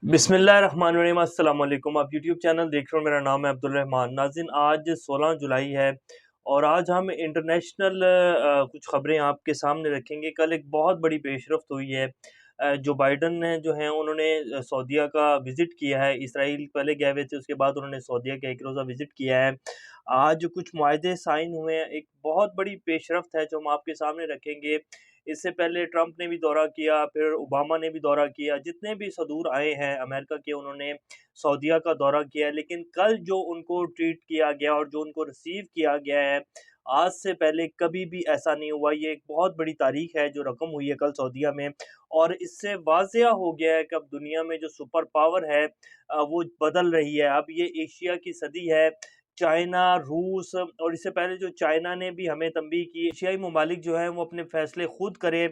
बिस्मिल्लाहिर्रहमानिर्रहीम अस्सलाम वालेकुम। आप यूट्यूब चैनल देख रहे हो, मेरा नाम है अब्दुल रहमान। नाज़रीन, आज 16 जुलाई है और आज हम इंटरनेशनल कुछ ख़बरें आपके सामने रखेंगे। कल एक बहुत बड़ी पेशरफ़्त हुई है। जो बाइडन ने जो है उन्होंने सऊदीया का विज़िट किया है। इसराइल पहले गए हुए थे, उसके बाद उन्होंने सऊदीया का एक रोज़ा विज़िट किया है। आज कुछ मुआहदे साइन हुए हैं, एक बहुत बड़ी पेशरफ़्त है जो हम आपके सामने रखेंगे। इससे पहले ट्रंप ने भी दौरा किया, फिर ओबामा ने भी दौरा किया, जितने भी सदूर आए हैं अमेरिका के उन्होंने सऊदीया का दौरा किया है। लेकिन कल जो उनको ट्रीट किया गया और जो उनको रिसीव किया गया है, आज से पहले कभी भी ऐसा नहीं हुआ। ये एक बहुत बड़ी तारीख है जो रकम हुई है कल सऊदीया में, और इससे वाज़िया हो गया है कि अब दुनिया में जो सुपर पावर है वो बदल रही है। अब ये एशिया की सदी है। चाइना, रूस और इससे पहले जो चाइना ने भी हमें तंबीह की, एशियाई ममालिक जो हैं वो अपने फ़ैसले खुद करें।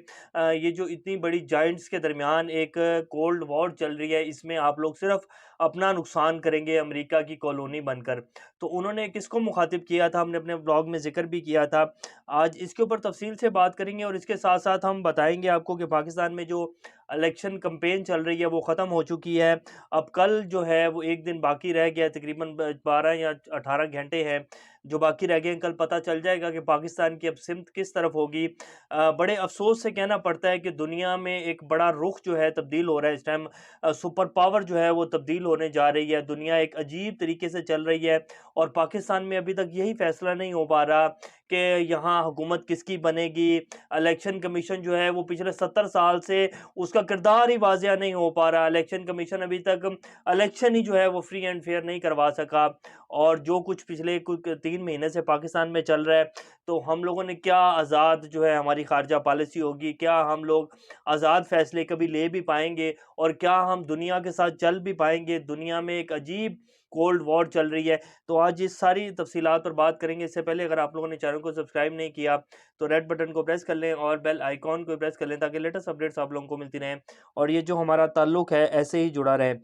ये जो इतनी बड़ी जायंट्स के दरमियान एक कोल्ड वॉर चल रही है, इसमें आप लोग सिर्फ़ अपना नुकसान करेंगे अमेरिका की कॉलोनी बनकर। तो उन्होंने किसको मुखातिब किया था, हमने अपने ब्लॉग में ज़िक्र भी किया था। आज इसके ऊपर तफ़सील से बात करेंगे और इसके साथ-साथ हम बताएँगे आपको कि पाकिस्तान में जो इलेक्शन कैंपेन चल रही है वो ख़त्म हो चुकी है। अब कल जो है वो 1 दिन बाकी रह गया है, तकरीबन 12 या 18 घंटे हैं जो बाकी रह गए हैं। कल पता चल जाएगा कि पाकिस्तान की अब सिमत किस तरफ होगी। बड़े अफ़सोस से कहना पड़ता है कि दुनिया में एक बड़ा रुख जो है तब्दील हो रहा है इस टाइम। सुपर पावर जो है वो तब्दील होने जा रही है। दुनिया एक अजीब तरीके से चल रही है और पाकिस्तान में अभी तक यही फ़ैसला नहीं हो पा रहा कि यहाँ हुकूमत किसकी बनेगी। इलेक्शन कमीशन जो है वो पिछले 70 साल से उसका किरदार ही वाज़िया नहीं हो पा रहा। इलेक्शन कमीशन अभी तक इलेक्शन ही जो है वो फ्री एंड फेयर नहीं करवा सका। और जो कुछ पिछले कुछ 3 महीने से पाकिस्तान में चल रहा है, तो हम लोगों ने क्या आज़ाद जो है हमारी ख़ारिजा पॉलिसी होगी, क्या हम लोग आज़ाद फ़ैसले कभी ले भी पाएँगे और क्या हम दुनिया के साथ चल भी पाएँगे? दुनिया में एक अजीब कोल्ड वॉर चल रही है। तो आज इस सारी तफ़सीलात पर बात करेंगे। इससे पहले अगर आप लोगों ने चैनल को सब्सक्राइब नहीं किया, तो रेड बटन को प्रेस कर लें और बेल आइकॉन को प्रेस कर लें ताकि लेटेस्ट अपडेट्स आप लोगों को मिलती रहें और ये जो हमारा ताल्लुक है ऐसे ही जुड़ा रहे।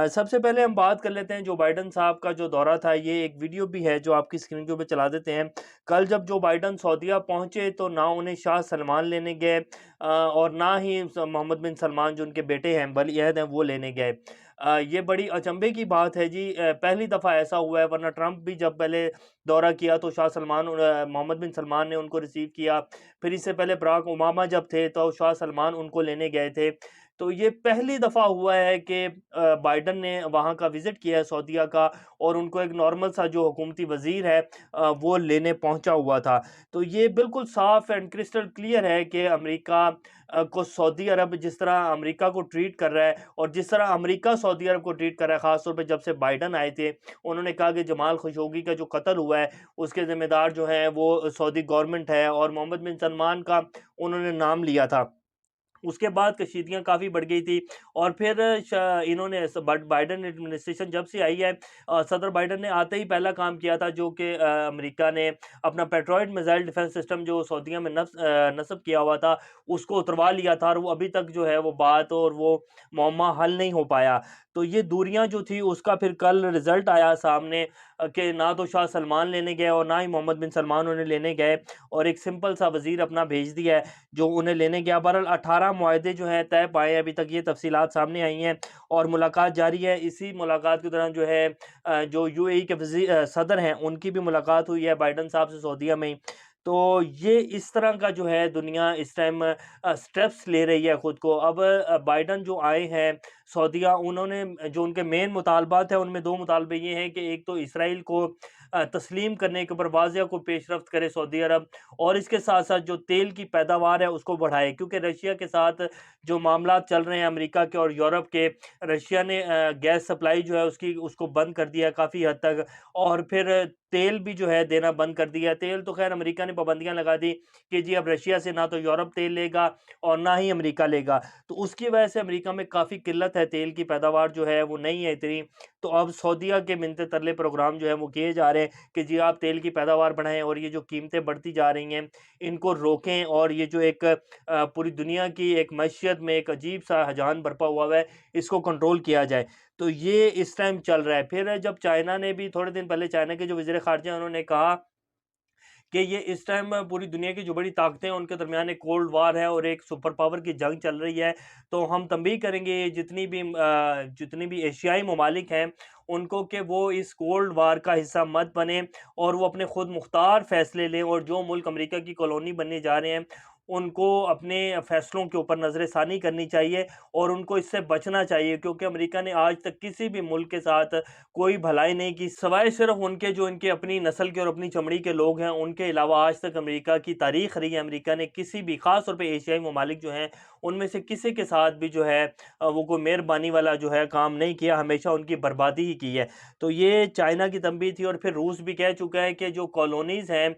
सबसे पहले हम बात कर लेते हैं जो बाइडन साहब का जो दौरा था, ये एक वीडियो भी है जो आपकी स्क्रीन के ऊपर चला देते हैं। कल जब जो बाइडन सऊदीया पहुँचे तो ना उन्हें शाह सलमान लेने गए और ना ही मोहम्मद बिन सलमान जो उनके बेटे हैं, वली-अहद हैं, वो लेने गए। ये बड़ी अचंभे की बात है जी। पहली दफ़ा ऐसा हुआ है, वरना ट्रंप भी जब पहले दौरा किया तो शाह सलमान मोहम्मद बिन सलमान ने उनको रिसीव किया। फिर इससे पहले बराक ओबामा जब थे तो शाह सलमान उनको लेने गए थे। तो ये पहली दफ़ा हुआ है कि बाइडन ने वहाँ का विज़िट किया है सऊदीया का और उनको एक नॉर्मल सा जो हुकूमती वज़ीर है वो लेने पहुँचा हुआ था। तो ये बिल्कुल साफ़ एंड क्रिस्टल क्लियर है कि अमेरिका को सऊदी अरब जिस तरह अमेरिका को ट्रीट कर रहा है और जिस तरह अमेरिका सऊदी अरब को ट्रीट कर रहा है, ख़ास तौर पे जब से बाइडन आए थे, उन्होंने कहा कि जमाल खशोगी का जो कत्ल हुआ है, उसके ज़िम्मेदार जो हैं वो सऊदी गवर्नमेंट है और मोहम्मद बिन सलमान का उन्होंने नाम लिया था। उसके बाद कशीदगियाँ काफ़ी बढ़ गई थी और फिर इन्होंने बट बाइडन एडमिनिस्ट्रेशन जब से आई है, सदर बाइडन ने आते ही पहला काम किया था जो कि अमेरिका ने अपना पेट्रोइड मिसाइल डिफेंस सिस्टम जो सऊदीया में नस्ब किया हुआ था, उसको उतरवा लिया था और वो अभी तक जो है वो बात और वो मौमा हल नहीं हो पाया। तो ये दूरियां जो थी उसका फिर कल रिजल्ट आया सामने कि ना तो शाह सलमान लेने गए और ना ही मोहम्मद बिन सलमान उन्हें लेने गए और एक सिंपल सा वजीर अपना भेज दिया है जो उन्हें लेने गया। बहरहाल 18 मुआहदे जो हैं तय पाए हैं, अभी तक ये तफ़सीलात सामने आई हैं और मुलाकात जारी है। इसी मुलाकात के दौरान जो है जो यूएई के सदर हैं उनकी भी मुलाकात हुई है बाइडन साहब से सऊदीया में ही। तो ये इस तरह का जो है दुनिया इस टाइम स्टेप्स ले रही है खुद को। अब बाइडन जो आए हैं सऊदीया, उन्होंने जो उनके मेन मुतालबात हैं उनमें 2 मुतालबे ये हैं कि एक तो इसराइल को तस्लीम करने के ऊपर वाज़िया को पेशरफ़्त करे सऊदी अरब और इसके साथ-साथ जो तेल की पैदावार है उसको बढ़ाए, क्योंकि रशिया के साथ जो मामलात चल रहे हैं अमेरिका के और यूरोप के, रशिया ने गैस सप्लाई जो है उसको बंद कर दिया है काफ़ी हद तक और फिर तेल भी जो है देना बंद कर दिया है। तेल तो ख़ैर अमेरिका ने पाबंदियाँ लगा दी कि जी अब रशिया से ना तो यूरोप तेल लेगा और ना ही अमेरिका लेगा। तो उसकी वजह से अमेरिका में काफ़ी किल्लत है, तेल की पैदावार जो है वो नहीं है इतनी। तो अब सऊदीया के मिन्नते तरले प्रोग्राम जो है वो किए जा रहे हैं कि जी आप तेल की पैदावार बढ़ाएँ और ये जो कीमतें बढ़ती जा रही हैं, इनको रोकें और ये जो एक पूरी दुनिया की एक मईशत में एक अजीब-सा हजान बरपा हुआ है, इसको कंट्रोल किया जाए। तो ये इस टाइम चल रहा है। फिर जब चाइना ने भी थोड़े दिन पहले चाइना के जो वज़ीर ख़ारिजा उन्होंने कहा कि ये इस टाइम पूरी दुनिया की जो बड़ी ताकतें हैं उनके दरमियान एक कोल्ड वार है और एक सुपर पावर की जंग चल रही है। तो हम तंबीह करेंगे जितनी भी एशियाई ममालिक हैं उनको कि वो इस कोल्ड वार का हिस्सा मत बने और वो अपने खुद मुख्तार फैसले लें, और जो मुल्क अमेरिका की कॉलोनी बनने जा रहे हैं उनको अपने फैसलों के ऊपर नज़रसानी करनी चाहिए और उनको इससे बचना चाहिए, क्योंकि अमेरिका ने आज तक किसी भी मुल्क के साथ कोई भलाई नहीं की, सवाए सिर्फ उनके जो इनके अपनी नस्ल के और अपनी चमड़ी के लोग हैं उनके अलावा। आज तक अमेरिका की तारीख रही है, अमेरिका ने किसी भी ख़ास तौर पे एशियाई ममालिक जो हैं उनमें से किसी के साथ भी जो है वो कोई मेहरबानी वाला जो है काम नहीं किया, हमेशा उनकी बर्बादी ही की है। तो ये चाइना की तंबीह थी, और फिर रूस भी कह चुका है कि जो कॉलोनीज़ हैं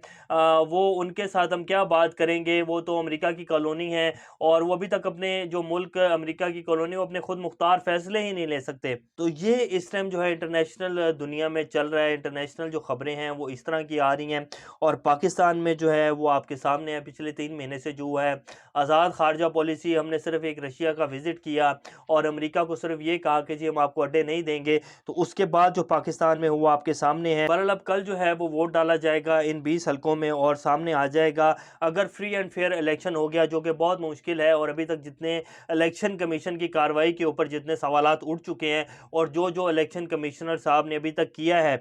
वो उनके साथ हम क्या बात करेंगे, वो तो अमेरिका की कॉलोनी है और वो अभी तक अपने जो मुल्क अमेरिका की कॉलोनी वो अपने खुद मुख्तार फैसले ही नहीं ले सकते। तो ये इस टाइम जो है इंटरनेशनल दुनिया में चल रहा है, इंटरनेशनल जो खबरें हैं वो इस तरह की आ रही हैं। और पाकिस्तान में जो है वो आपके सामने है, पिछले 3 महीने से जो है आज़ाद खारजा पॉलिसी, हमने सिर्फ एक रशिया का विज़िट किया और अमेरिका को सिर्फ ये कहा कि जी हम आपको अड्डे नहीं देंगे, तो उसके बाद जो पाकिस्तान में हुआ आपके सामने है। बहरहाल अब कल जो है वो वोट डाला जाएगा इन 20 हलकों में और सामने आ जाएगा अगर फ्री एंड फेयर इलेक्शन हो गया, जो कि बहुत मुश्किल है। और अभी तक जितने इलेक्शन कमीशन की कार्रवाई के ऊपर जितने सवालात उठ चुके हैं और जो इलेक्शन कमिश्नर साहब ने अभी तक किया है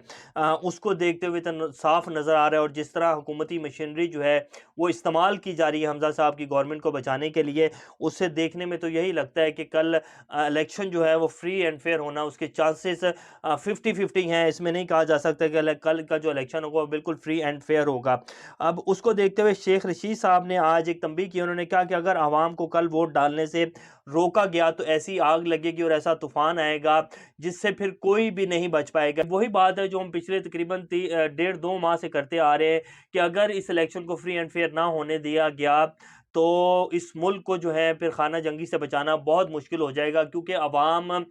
उसको देखते हुए तो साफ नज़र आ रहा है, और जिस तरह हुकूमती मशीनरी जो है वो इस्तेमाल की जा रही है हमजा साहब की गवर्नमेंट को बचाने के लिए, उससे देखने में तो यही लगता है कि कल इलेक्शन जो है वो फ्री एंड फेयर होना उसके चांसेस 50-50 हैं। इसमें नहीं कहा जा सकता कि कल का जो इलेक्शन होगा वो बिल्कुल फ्री एंड फेयर होगा। अब उसको देखते हुए शेख रशीद साहब ने आज एक तंबीह की, उन्होंने कहा कि अगर आवाम को कल वोट डालने से रोका गया तो ऐसी आग लगेगी और ऐसा तूफान आएगा जिससे फिर कोई भी नहीं बच पाएगा। वही बात है जो हम पिछले तकरीबन 1.5-2 माह से करते आ रहे हैं कि अगर इस इलेक्शन को फ्री एंड फेयर ना होने दिया गया तो इस मुल्क को जो है फिर खाना जंगी से बचाना बहुत मुश्किल हो जाएगा, क्योंकि अवाम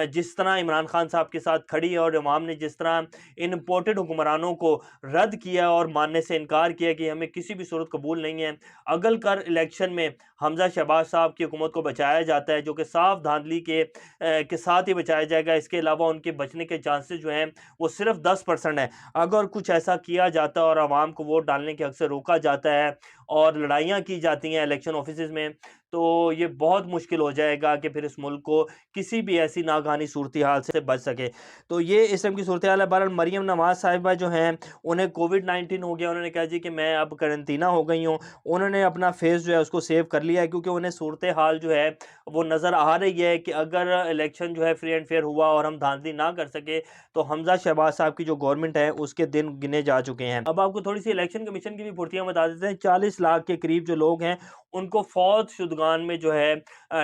जिस तरह इमरान खान साहब के साथ खड़ी है और अवाम ने जिस तरह इन इम्पोर्टेड हुक्मरानों को रद्द किया और मानने से इनकार किया कि हमें किसी भी सूरत कबूल नहीं है। अगल कर इलेक्शन में हमजा शहबाज साहब की हुकूमत को बचाया जाता है, जो कि साफ धांधली के साथ ही बचाया जाएगा। इसके अलावा उनके बचने के चांसेस जो हैं वो सिर्फ 10% है। अगर कुछ ऐसा किया जाता है और आवाम को वोट डालने के हक से रोका जाता है और लड़ाइयाँ की जाती हैं इलेक्शन ऑफिसेज़ में, तो ये बहुत मुश्किल हो जाएगा कि फिर इस मुल्क को किसी भी ऐसी नागहानी सूरत-ए-हाल से बच सके। तो ये इस टाइम की सूरत-ए-हाल है। बहरहाल मरियम नवाज़ साहिबा जो हैं उन्हें कोविड-19 हो गया, उन्होंने कहा जी कि मैं अब करंटीना हो गई हूँ। उन्होंने अपना फेस जो है उसको सेव कर लिया है, क्योंकि उन्हें सूरत-ए-हाल जो है वो नज़र आ रही है कि अगर इलेक्शन जो है फ्री एंड फेयर हुआ और हम धांधली ना कर सके तो हमज़ा शहबाज साहब की जो गवर्नमेंट है उसके दिन गिने जा चुके हैं। अब आपको थोड़ी सी इलेक्शन कमीशन की भी फुर्तियाँ बता देते हैं। 40 लाख के करीब जो लोग हैं उनको फौज-शुदगान में जो है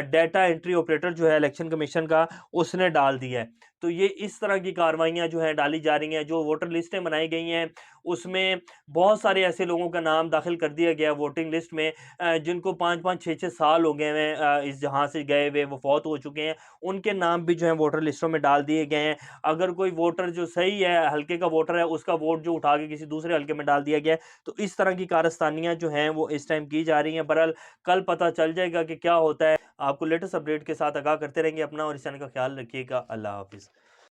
डाटा एंट्री ऑपरेटर जो है इलेक्शन कमीशन का उसने डाल दिया है। तो ये इस तरह की कार्रवाइयाँ जो हैं डाली जा रही हैं। जो वोटर लिस्टें बनाई गई हैं उसमें बहुत सारे ऐसे लोगों का नाम दाखिल कर दिया गया वोटिंग लिस्ट में जिनको 5-5 6-6 साल हो गए हैं इस जहाँ से गए हुए, वो फौत हो चुके हैं। उनके नाम भी जो है वोटर लिस्टों में डाल दिए गए हैं। अगर कोई वोटर जो सही है, हल्के का वोटर है, उसका वोट जो उठा के किसी दूसरे हल्के में डाल दिया गया है। तो इस तरह की कारस्तानियाँ जो हैं वो इस टाइम की जा रही हैं। बहरहाल कल पता चल जाएगा कि क्या होता है। आपको लेटेस्ट अपडेट के साथ आगाह करते रहेंगे अपना और इस चैनल का ख्याल रखिएगा। अल्लाह हाफ़िज़।